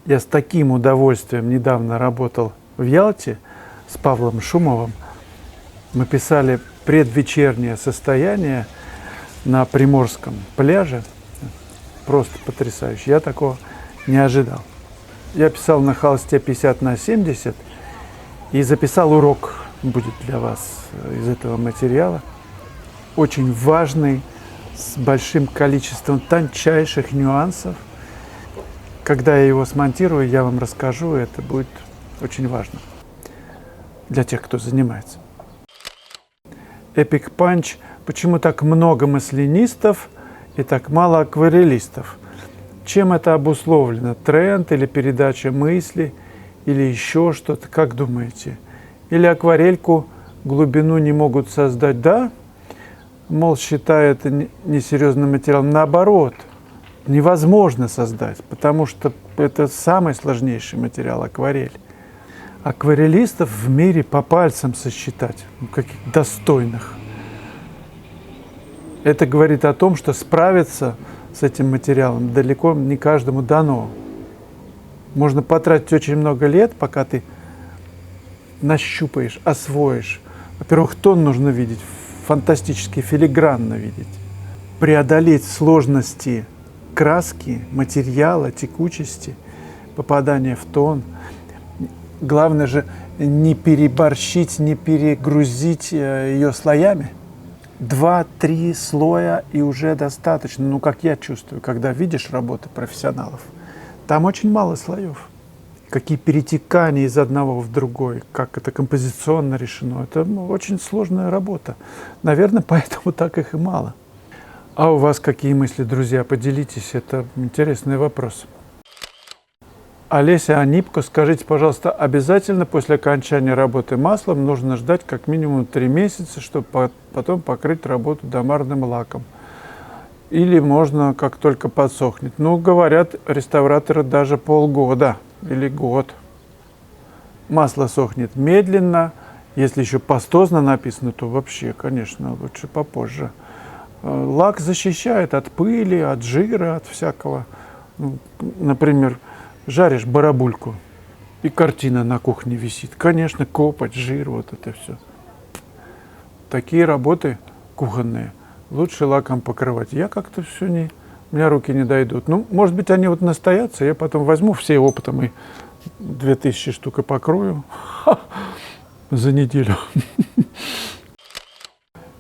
Я с таким удовольствием недавно работал в Ялте с Павлом Шумовым. Мы писали предвечернее состояние на Приморском пляже. Просто потрясающе. Я такого не ожидал. Я писал на холсте 50×70 и записал урок, будет для вас из этого материала. Очень важный, с большим количеством тончайших нюансов. Когда я его смонтирую, я вам расскажу, это будет очень важно для тех, кто занимается. Epic Punch. Почему так много маслянистов и так мало акварелистов? Чем это обусловлено? Тренд или передача мысли, или еще что-то? Как думаете? Или акварельку глубину не могут создать? Да? Мол, считаю это несерьезным материалом. Наоборот, невозможно создать, потому что это самый сложнейший материал — акварель. Акварелистов в мире по пальцам сосчитать, каких достойных. Это говорит о том, что справиться с этим материалом далеко не каждому дано. Можно потратить очень много лет, пока ты нащупаешь, освоишь. Во-первых, тон нужно видеть, фантастически филигранно видеть. Преодолеть сложности краски, материала, текучести, попадания в тон. Главное же не переборщить, не перегрузить ее слоями. 2-3 слоя и уже достаточно. Ну, как я чувствую, когда видишь работы профессионалов, там очень мало слоев. Какие перетекания из одного в другой, как это композиционно решено. Это очень сложная работа. Наверное, поэтому так их и мало. А у вас какие мысли, друзья? Поделитесь, это интересный вопрос. Олеся Анипко, скажите, пожалуйста, обязательно после окончания работы маслом нужно ждать как минимум 3 месяца, чтобы потом покрыть работу домарным лаком? Или можно, как только подсохнет? Ну, говорят реставраторы, даже полгода или год. Масло сохнет медленно. Если еще пастозно написано, то вообще, конечно, лучше попозже. Лак защищает от пыли, от жира, от всякого. Например, жаришь барабульку, и картина на кухне висит. Конечно, копоть, жир, вот это все. Такие работы кухонные лучше лаком покрывать. Я как-то все не... У меня руки не дойдут. Ну, может быть, они вот настоятся, я потом возьму все опытом и 2000 штук и покрою за неделю.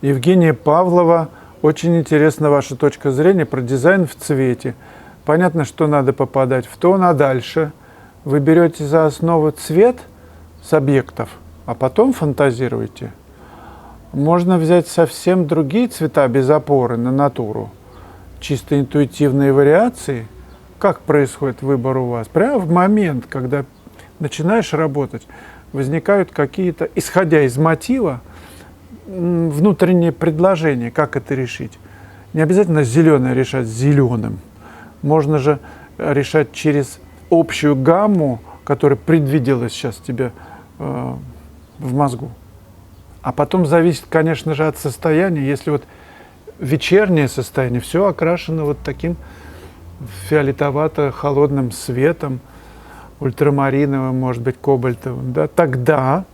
Евгения Павлова. Очень интересна ваша точка зрения про дизайн в цвете. Понятно, что надо попадать в тон, а дальше вы берете за основу цвет с объектов, а потом фантазируете. Можно взять совсем другие цвета без опоры на натуру. Чисто интуитивные вариации. Как происходит выбор у вас? Прямо в момент, когда начинаешь работать, возникают какие-то, исходя из мотива, внутренние предложения, как это решить. Не обязательно зеленое решать зеленым. Можно же решать через общую гамму, которая предвиделась сейчас тебе в мозгу. А потом зависит, конечно же, от состояния. Если вот вечернее состояние, все окрашено вот таким фиолетовато-холодным светом, ультрамариновым, может быть, кобальтовым, да, тогда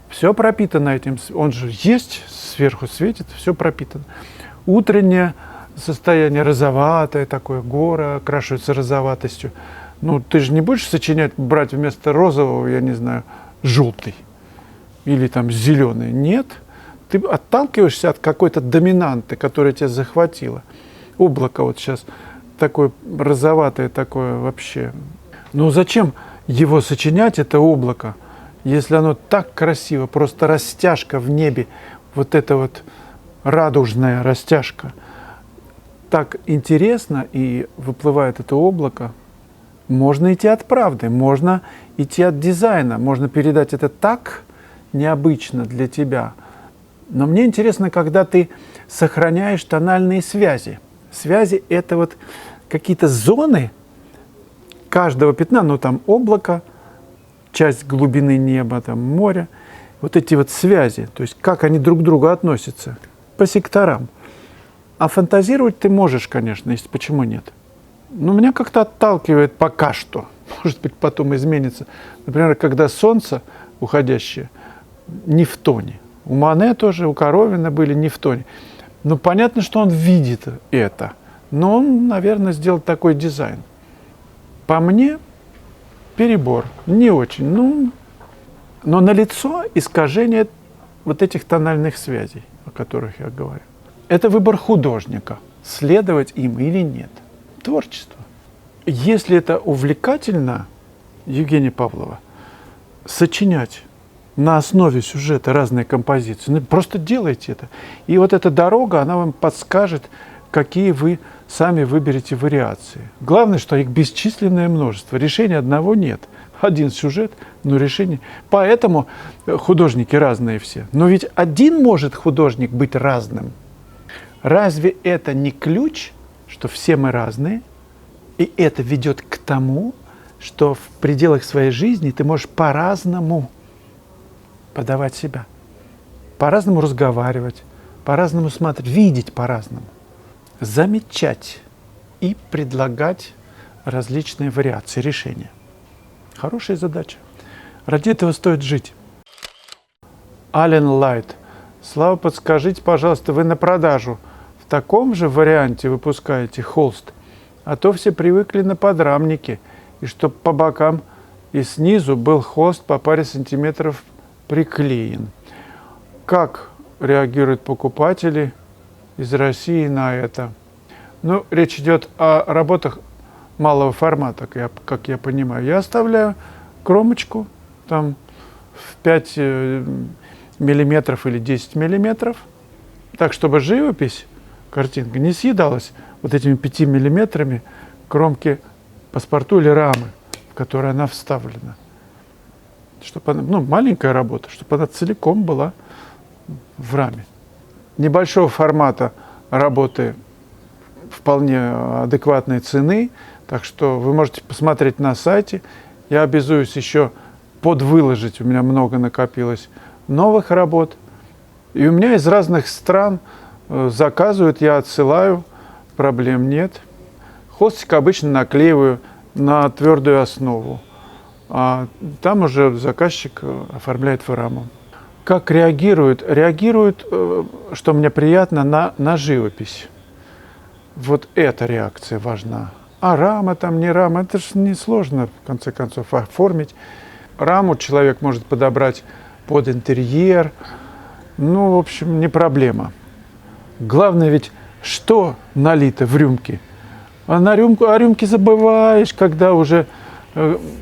все пропитано этим. Он же есть, сверху светит, все пропитано. Утреннее состояние розоватое, такое, горы окрашиваются розоватостью. Ну, ты же не будешь сочинять, брать вместо розового, я не знаю, желтый или там зеленый. Нет. Ты отталкиваешься от какой-то доминанты, которая тебя захватила. Облако вот сейчас такое розоватое, такое вообще. Ну, зачем его сочинять, это облако, если оно так красиво, просто растяжка в небе, вот эта вот радужная растяжка. Так интересно, и выплывает это облако. Можно идти от правды, можно идти от дизайна, можно передать это так необычно для тебя. Но мне интересно, когда ты сохраняешь тональные связи. Связи — это вот какие-то зоны каждого пятна, ну там облако, часть глубины неба, там море, вот эти вот связи, то есть как они друг к другу относятся по секторам. А фантазировать ты можешь, конечно, если почему нет. Но меня как-то отталкивает пока что может быть, потом изменится. Например, когда солнце уходящее не в тоне. У Мане тоже, у Коровина были не в тоне. Ну, понятно, что он видит это, но он, наверное, сделал такой дизайн. По мне, перебор, не очень. Ну, но налицо искажение вот этих тональных связей, о которых я говорю. Это выбор художника, следовать им или нет. Творчество. Если это увлекательно, Евгения Павлова, сочинять на основе сюжета разные композиции, ну, просто делайте это. И вот эта дорога, она вам подскажет, какие вы сами выберете вариации. Главное, что их бесчисленное множество. Решения одного нет. Один сюжет, но решение. Поэтому художники разные все. Но ведь один может художник быть разным. Разве это не ключ, что все мы разные? И это ведет к тому, что в пределах своей жизни ты можешь по-разному подавать себя, по-разному разговаривать, по-разному смотреть, видеть по-разному, замечать и предлагать различные вариации решения. Хорошая задача. Ради этого стоит жить. Ален Лайт. Слава, подскажите, пожалуйста, вы на продажу в таком же варианте выпускаете холст? А то все привыкли на подрамники, и чтоб по бокам и снизу был холст по паре сантиметров приклеен. Как реагируют покупатели из России на это? Ну, речь идет о работах малого формата, как я понимаю. Я оставляю кромочку там в 5 миллиметров или 10 миллиметров, так, чтобы живопись, картинка, не съедалась вот этими 5 миллиметрами кромки паспорту или рамы, в которой она вставлена. Чтобы она, ну, маленькая работа, чтобы она целиком была в раме. Небольшого формата работы вполне адекватной цены, так что вы можете посмотреть на сайте. Я обязуюсь еще подвыложить, у меня много накопилось новых работ. И у меня из разных стран заказывают, я отсылаю, проблем нет. Холстик обычно наклеиваю на твердую основу, а там уже заказчик оформляет в раму. Как реагируют? Реагируют, что мне приятно, на живопись. Вот эта реакция важна. А рама там, не рама, это же несложно, в конце концов, оформить. Раму человек может подобрать под интерьер. Ну, в общем, не проблема. Главное ведь, что налито в рюмке. А о рюмке забываешь, когда уже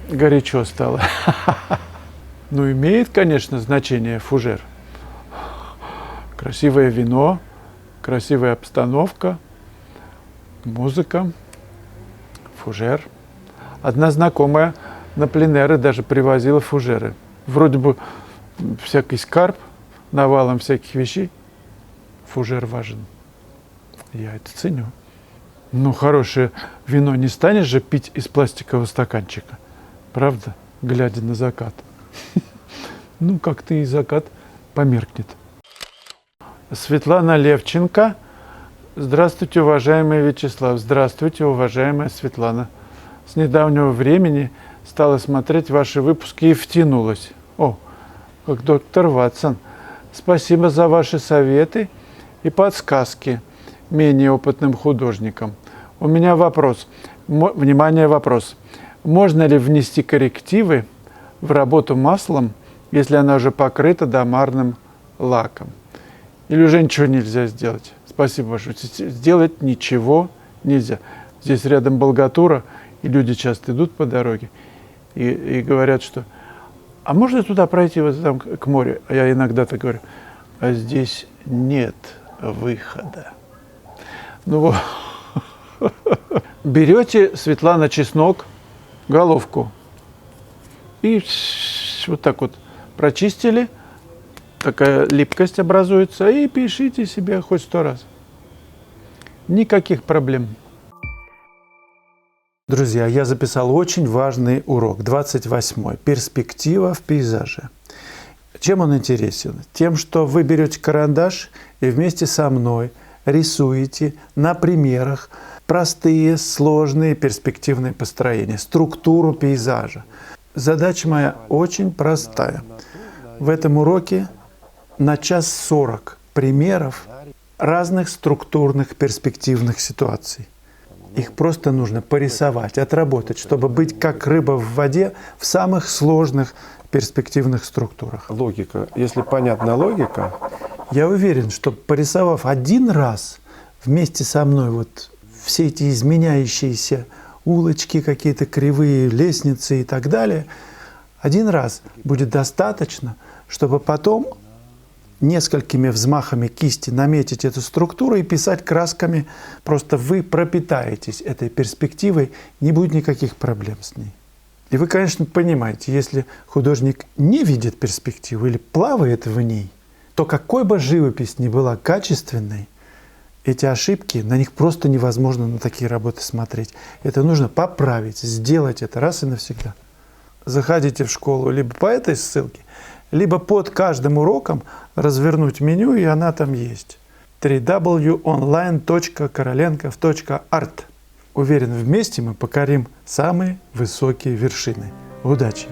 горячо стало. Ну, имеет, конечно, значение фужер. Красивое вино, красивая обстановка, музыка, фужер. Одна знакомая на пленеры даже привозила фужеры. Вроде бы всякий скарб, навалом всяких вещей. Фужер важен. Я это ценю. Ну, хорошее вино не станешь же пить из пластикового стаканчика. Правда? Глядя на закат. Ну, как-то и закат померкнет. Светлана Левченко. Здравствуйте, уважаемый Вячеслав. Здравствуйте, уважаемая Светлана. С недавнего времени стала смотреть ваши выпуски и втянулась. О, как доктор Ватсон. Спасибо за ваши советы и подсказки менее опытным художникам. У меня вопрос. Внимание, вопрос. Можно ли внести коррективы в работу маслом, если она уже покрыта домарным лаком? Или уже ничего нельзя сделать? Спасибо большое. Сделать ничего нельзя. Здесь рядом Болгатура, и люди часто идут по дороге и говорят, что а можно туда пройти, вот там к морю? А я иногда так говорю, а здесь нет выхода. Ну вот. Берете, Светлана, чеснок, головку и вот так вот прочистили, такая липкость образуется, и пишите себе хоть 100 раз. Никаких проблем. Друзья, я записал очень важный урок, 28-й. Перспектива в пейзаже. Чем он интересен? Тем, что вы берете карандаш и вместе со мной рисуете на примерах простые, сложные, перспективные построения, структуру пейзажа. Задача моя очень простая. В этом уроке на 1:40 примеров разных структурных перспективных ситуаций. Их просто нужно порисовать, отработать, чтобы быть как рыба в воде в самых сложных перспективных структурах. Логика. Если понятна логика, Я уверен, что порисовав один раз вместе со мной вот все эти изменяющиеся улочки, какие-то кривые лестницы и так далее, один раз будет достаточно, чтобы потом несколькими взмахами кисти наметить эту структуру и писать красками. Просто вы пропитаетесь этой перспективой, не будет никаких проблем с ней. И вы, конечно, понимаете, если художник не видит перспективу или плавает в ней, то какой бы живопись ни была качественной, эти ошибки, на них просто невозможно на такие работы смотреть. Это нужно поправить, сделать это раз и навсегда. Заходите в школу либо по этой ссылке, либо под каждым уроком развернуть меню, и она там есть. www.online.korolenkov.art. Уверен, вместе мы покорим самые высокие вершины. Удачи!